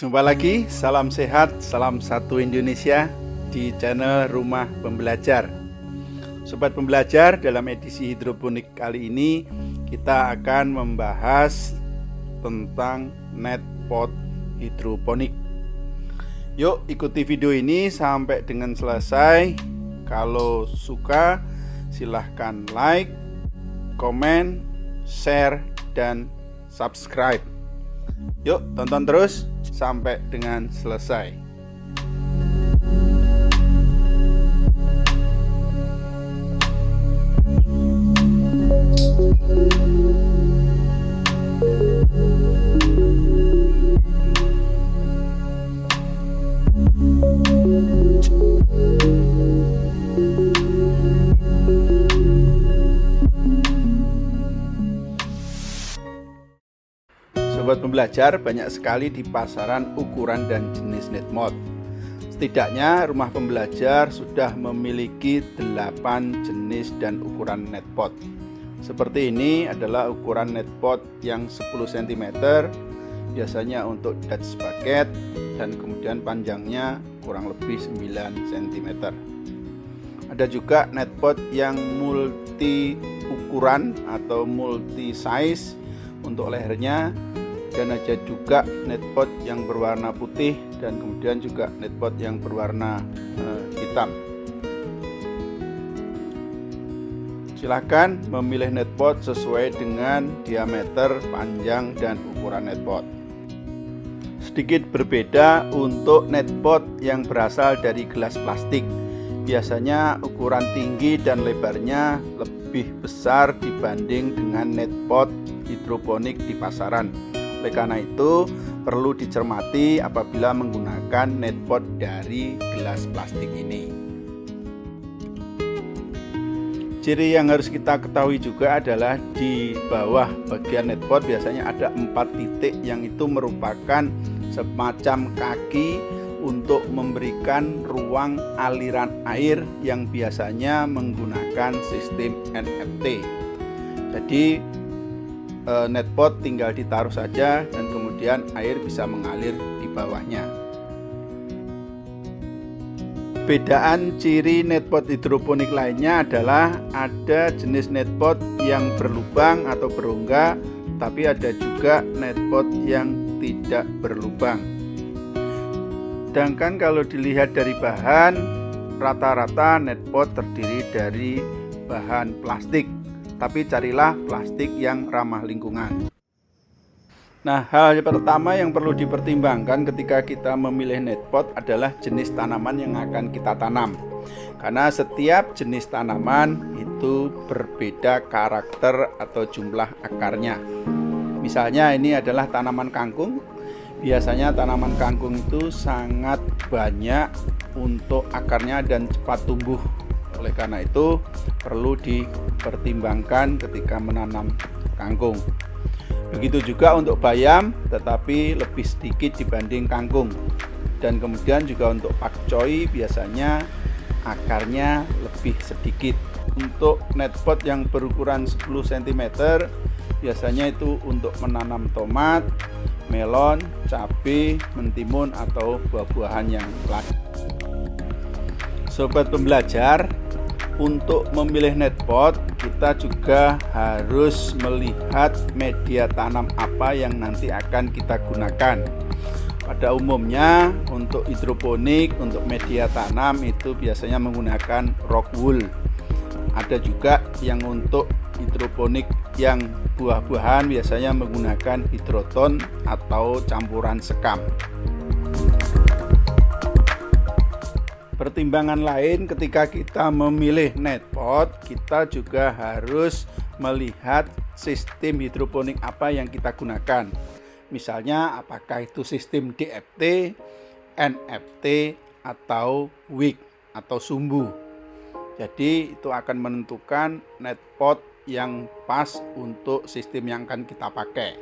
Jumpa lagi, salam sehat, salam satu Indonesia di channel Rumah Pembelajar. Sobat pembelajar, dalam edisi hidroponik kali ini kita akan membahas tentang net pot hidroponik. Yuk ikuti video ini sampai dengan selesai. Kalau suka silahkan like, komen, share, dan subscribe. Yuk tonton terus sampai dengan selesai. Sobat pembelajar, banyak sekali di pasaran ukuran dan jenis net pot. Setidaknya rumah pembelajar sudah memiliki 8 jenis dan ukuran net pot. Seperti ini adalah ukuran net pot yang 10 cm, biasanya untuk Dutch bucket, dan kemudian panjangnya kurang lebih 9 cm. Ada juga net pot yang multi ukuran atau multi size untuk lehernya. Dan ada juga net pot yang berwarna putih dan kemudian juga net pot yang berwarna hitam. Silakan memilih net pot sesuai dengan diameter, panjang, dan ukuran net pot. Sedikit berbeda untuk net pot yang berasal dari gelas plastik. Biasanya ukuran tinggi dan lebarnya lebih besar dibanding dengan net pot hidroponik di pasaran. Oleh karena itu, perlu dicermati apabila menggunakan net pot dari gelas plastik ini. Ciri yang harus kita ketahui juga adalah di bawah bagian net pot biasanya ada 4 titik yang itu merupakan semacam kaki untuk memberikan ruang aliran air yang biasanya menggunakan sistem NFT. Jadi net pot tinggal ditaruh saja dan kemudian air bisa mengalir di bawahnya. Bedaan ciri net pot hidroponik lainnya adalah ada jenis net pot yang berlubang atau berongga, tapi ada juga net pot yang tidak berlubang. Sedangkan kalau dilihat dari bahan, rata-rata net pot terdiri dari bahan plastik. Tapi carilah plastik yang ramah lingkungan. Nah, hal pertama yang perlu dipertimbangkan ketika kita memilih net pot adalah jenis tanaman yang akan kita tanam. Karena setiap jenis tanaman itu berbeda karakter atau jumlah akarnya. Misalnya ini adalah tanaman kangkung. Biasanya tanaman kangkung itu sangat banyak untuk akarnya dan cepat tumbuh. Oleh karena itu perlu dipertimbangkan ketika menanam kangkung. Begitu juga untuk bayam, tetapi lebih sedikit dibanding kangkung. Dan kemudian juga untuk pakcoy biasanya akarnya lebih sedikit. Untuk net pot yang berukuran 10 cm biasanya itu untuk menanam tomat, melon, cabai, mentimun, atau buah-buahan yang lain. Sobat pembelajar, untuk memilih net pot kita juga harus melihat media tanam apa yang nanti akan kita gunakan. Pada umumnya untuk hidroponik, untuk media tanam itu biasanya menggunakan rock wool. Ada juga yang untuk hidroponik yang buah-buahan biasanya menggunakan hidroton atau campuran sekam. Pertimbangan lain ketika kita memilih net pot, kita juga harus melihat sistem hidroponik apa yang kita gunakan. Misalnya apakah itu sistem DFT, NFT, atau wick atau sumbu. Jadi itu akan menentukan net pot yang pas untuk sistem yang akan kita pakai.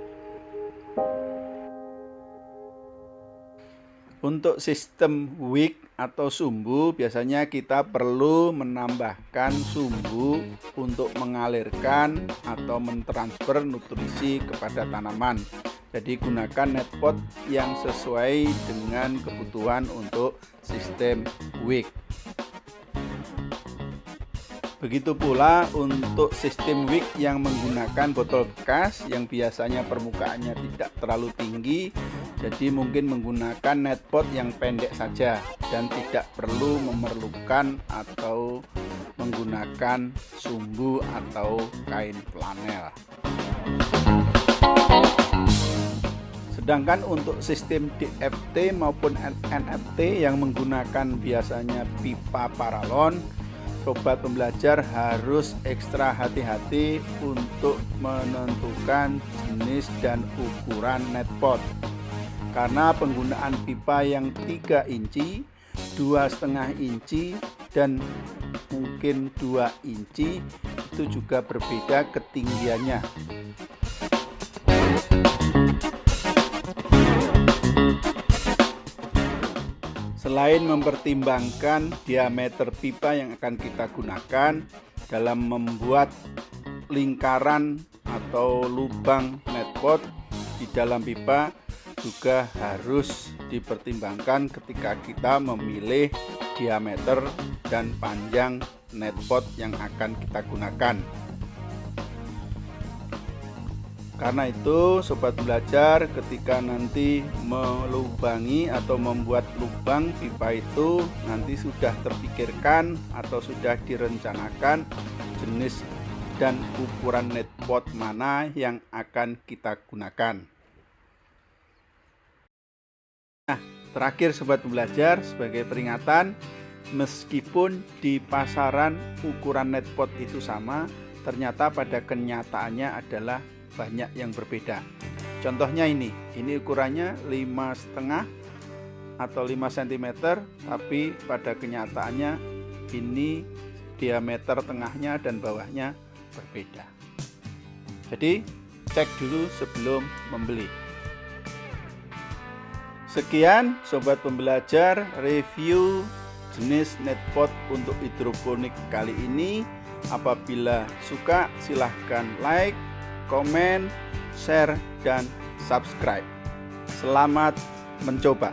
Untuk sistem wick atau sumbu biasanya kita perlu menambahkan sumbu untuk mengalirkan atau mentransfer nutrisi kepada tanaman. Jadi gunakan netpot yang sesuai dengan kebutuhan untuk sistem wick. Begitu pula untuk sistem wick yang menggunakan botol bekas yang biasanya permukaannya tidak terlalu tinggi, jadi mungkin menggunakan netpot yang pendek saja dan tidak perlu memerlukan atau menggunakan sumbu atau kain flanel. Sedangkan untuk sistem DFT maupun NFT yang menggunakan biasanya pipa paralon, sobat pembelajar harus ekstra hati-hati untuk menentukan jenis dan ukuran netpot. Karena penggunaan pipa yang 3 inci, 2,5 inci, dan mungkin 2 inci itu juga berbeda ketinggiannya. Selain mempertimbangkan diameter pipa yang akan kita gunakan dalam membuat lingkaran atau lubang netpot di dalam pipa, juga harus dipertimbangkan ketika kita memilih diameter dan panjang netpot yang akan kita gunakan. Karena itu sobat belajar, ketika nanti melubangi atau membuat lubang pipa itu nanti sudah terpikirkan atau sudah direncanakan jenis dan ukuran netpot mana yang akan kita gunakan. Nah, terakhir sobat belajar, sebagai peringatan, meskipun di pasaran ukuran netpot itu sama, ternyata pada kenyataannya adalah banyak yang berbeda. Contohnya ini ukurannya 5,5 atau 5 cm, tapi pada kenyataannya ini diameter tengahnya dan bawahnya berbeda. Jadi cek dulu sebelum membeli. Sekian sobat pembelajar review jenis netpot untuk hidroponik kali ini. Apabila suka silahkan like, komen, share, dan subscribe. Selamat mencoba.